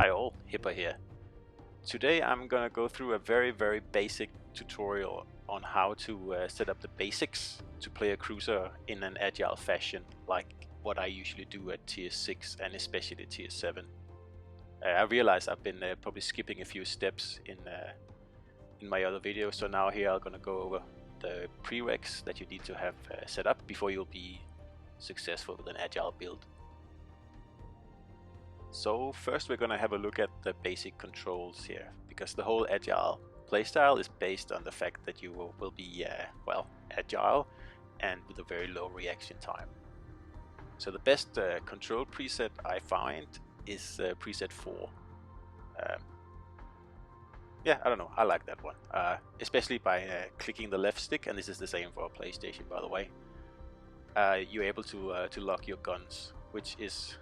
Hi all, Hipper here. Today I'm gonna go through a very basic tutorial on how to set up the basics to play a cruiser in an agile fashion, like what I usually do at tier 6 and especially tier 7. I realize I've been probably skipping a few steps in my other videos, so now here I'm gonna go over the prereqs that you need to have set up before you'll be successful with an agile build. So first we're going to have a look at the basic controls here, because the whole agile playstyle is based on the fact that you will be, well, agile and with a very low reaction time. So the best control preset I find is preset 4. Yeah, I don't know, I like that one, especially by clicking the left stick, and this is the same for a PlayStation by the way. You're able to lock your guns, which is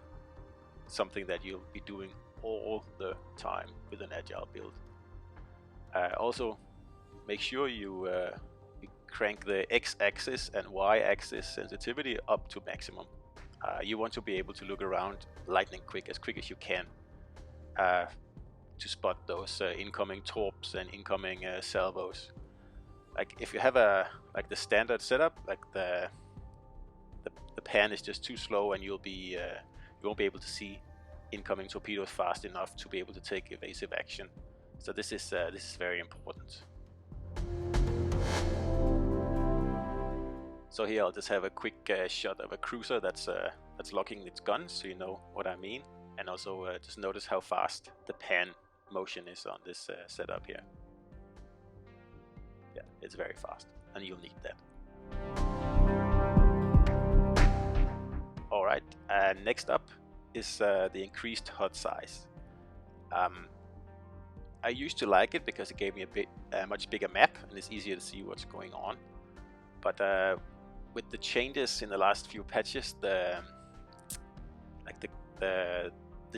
something that you'll be doing all the time with an agile build. Also, make sure you crank the x-axis and y-axis sensitivity up to maximum. You want to be able to look around lightning quick as you can to spot those incoming torps and incoming salvos. Like if you have the standard setup, like the pan is just too slow, and you won't be able to see incoming torpedoes fast enough to be able to take evasive action. So this is very important. So here I'll just have a quick shot of a cruiser that's locking its guns, so you know what I mean, and also just notice how fast the pan motion is on this setup here. Yeah, it's very fast, and you'll need that. Alright, next up is the increased HUD size. I used to like it because it gave me a much bigger map and it's easier to see what's going on. But with the changes in the last few patches, the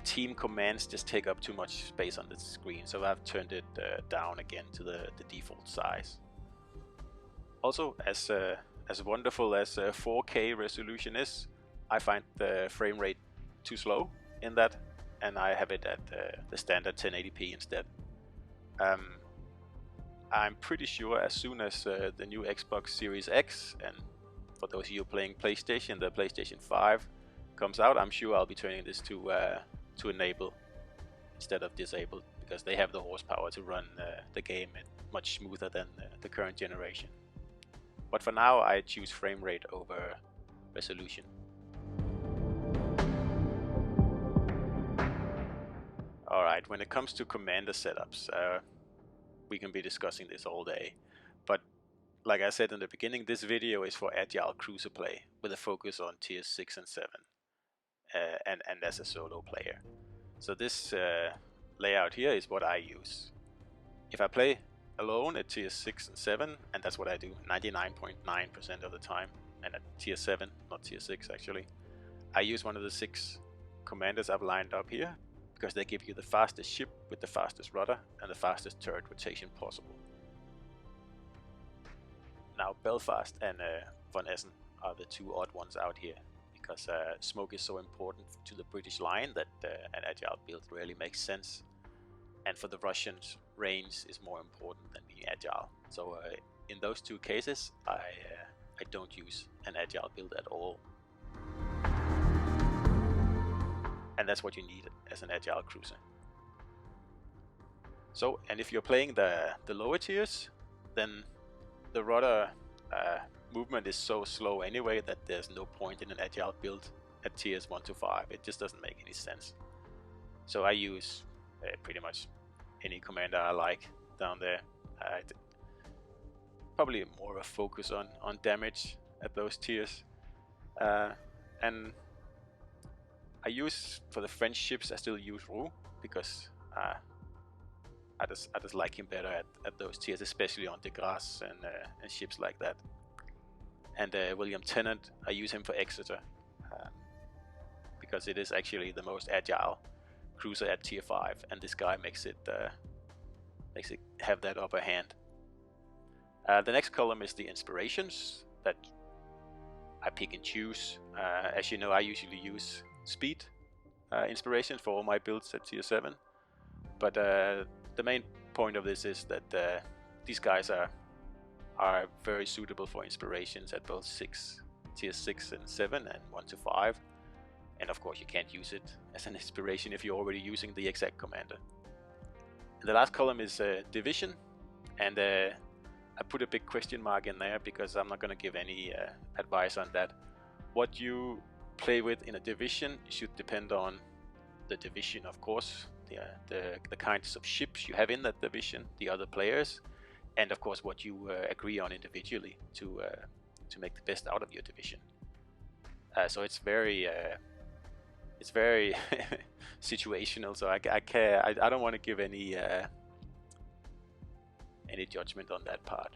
team commands just take up too much space on the screen, so I've turned it down again to the default size. Also, as wonderful as 4K resolution is, I find the frame rate too slow in that, and I have it at the standard 1080p instead. I'm pretty sure as soon as the new Xbox Series X, and for those of you playing PlayStation, the PlayStation 5 comes out, I'm sure I'll be turning this to enable instead of disabled, because they have the horsepower to run the game much smoother than the current generation. But for now I choose frame rate over resolution. Alright, when it comes to commander setups, we can be discussing this all day, but like I said in the beginning, this video is for agile cruiser play with a focus on tier 6 and 7 and as a solo player. So this layout here is what I use. If I play alone at tier 6 and 7, and that's what I do 99.9% of the time, and at tier 7, not tier 6 actually, I use one of the 6 commanders I've lined up here, because they give you the fastest ship with the fastest rudder and the fastest turret rotation possible. Now Belfast and von Essen are the two odd ones out here, because smoke is so important to the British line that an agile build really makes sense, and for the Russians, range is more important than being agile. So in those two cases, I don't use an agile build at all. And that's what you need as an agile cruiser. So, and if you're playing the lower tiers, then the rudder movement is so slow anyway that there's no point in an agile build at tiers 1 to 5. It just doesn't make any sense. So I use pretty much any commander I like down there. Probably more of a focus on damage at those tiers. And I use, for the French ships, I still use Roux, because I just like him better at those tiers, especially on De Grasse and ships like that. And William Tennant, I use him for Exeter, because it is actually the most agile cruiser at tier 5, and this guy makes it have that upper hand. The next column is the inspirations that I pick and choose. As you know, I usually use speed inspiration for all my builds at tier 7, But the main point of this is that these guys are very suitable for inspirations at both tier 6 and 7 and 1 to 5. And of course you can't use it as an inspiration if you're already using the exact commander. And the last column is division, and I put a big question mark in there because I'm not going to give any advice on that. What you play with in a division should depend on the division, of course, the kinds of ships you have in that division, the other players, and of course what you agree on individually to make the best out of your division. So it's very situational. So I don't want to give any judgment on that part.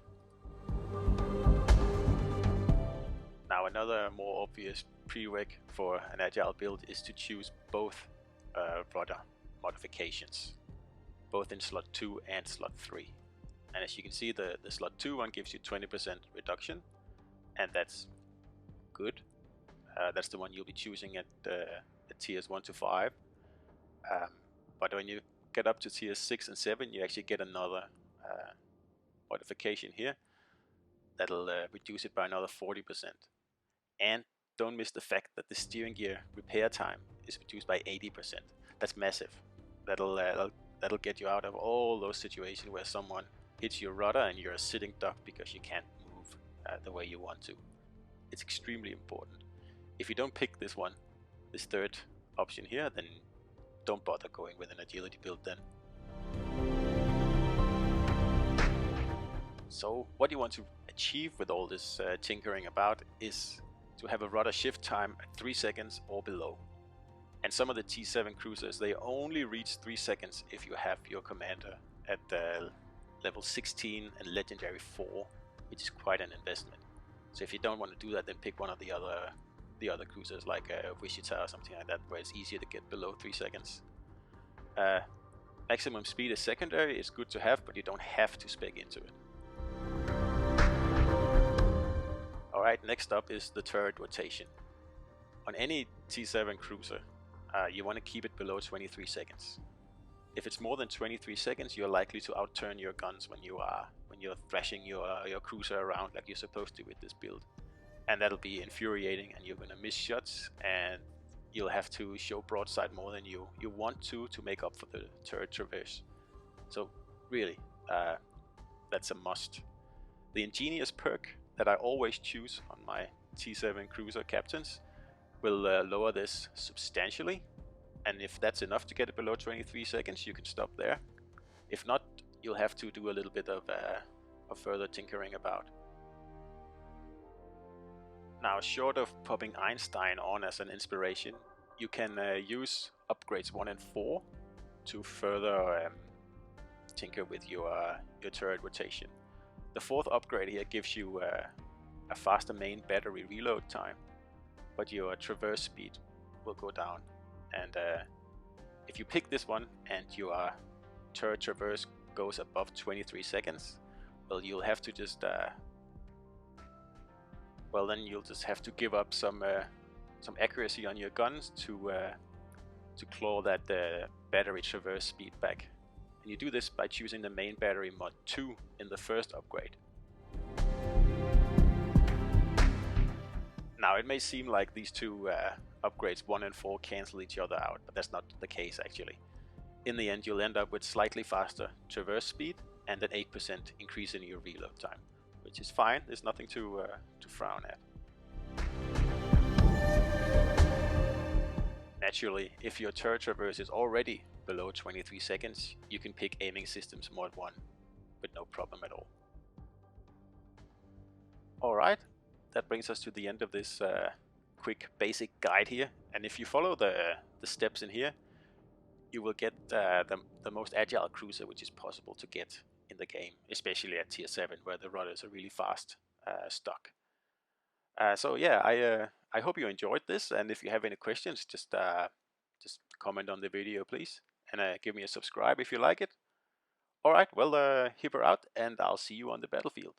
Now, another more obvious prereq for an agile build is to choose both rudder modifications, both in slot 2 and slot 3. And as you can see, the slot 2 one gives you 20% reduction, and that's good. That's the one you'll be choosing at tiers 1 to 5. But when you get up to tiers 6 and 7, you actually get another modification here that'll reduce it by another 40%. And don't miss the fact that the steering gear repair time is reduced by 80%. That's massive. That'll get you out of all those situations where someone hits your rudder and you're a sitting duck because you can't move the way you want to. It's extremely important. If you don't pick this one, this third option here, then don't bother going with an agility build then. So what you want to achieve with all this tinkering about is to have a rudder shift time at 3 seconds or below. And some of the T7 cruisers, they only reach 3 seconds if you have your commander at level 16 and legendary 4, which is quite an investment. So if you don't want to do that, then pick one of the other cruisers like Wichita or something like that, where it's easier to get below 3 seconds. Maximum speed as secondary is good to have, but you don't have to spec into it. Alright, next up is the turret rotation. On any T7 cruiser, you want to keep it below 23 seconds. If it's more than 23 seconds, you're likely to outturn your guns when you're thrashing your cruiser around like you're supposed to with this build. And that'll be infuriating, and you're gonna miss shots, and you'll have to show broadside more than you want to make up for the turret traverse. So really, that's a must. The ingenious perk that I always choose on my T7 cruiser captains will lower this substantially, and if that's enough to get it below 23 seconds, you can stop there. If not, you'll have to do a little bit of further tinkering about. Now, short of popping Einstein on as an inspiration, you can use upgrades 1 and 4 to further tinker with your turret rotation. The 4th upgrade here gives you a faster main battery reload time, but your traverse speed will go down. And if you pick this one and your turret traverse goes above 23 seconds, well, you'll have to just you'll just have to give up some accuracy on your guns to claw that battery traverse speed back. And you do this by choosing the main battery mod 2 in the first upgrade. Now, it may seem like these two upgrades 1 and 4 cancel each other out, but that's not the case actually. In the end, you'll end up with slightly faster traverse speed and an 8% increase in your reload time, which is fine. There's nothing to frown at. Naturally, if your turret traverse is already below 23 seconds, you can pick aiming systems mod 1 with no problem at all. Alright, that brings us to the end of this quick basic guide here, and if you follow the steps in here, you will get the most agile cruiser which is possible to get in the game, especially at tier 7 where the rudders are really fast stuck. So yeah, I hope you enjoyed this, and if you have any questions, just comment on the video please, and give me a subscribe if you like it. Alright, well, Hipper out, and I'll see you on the battlefield.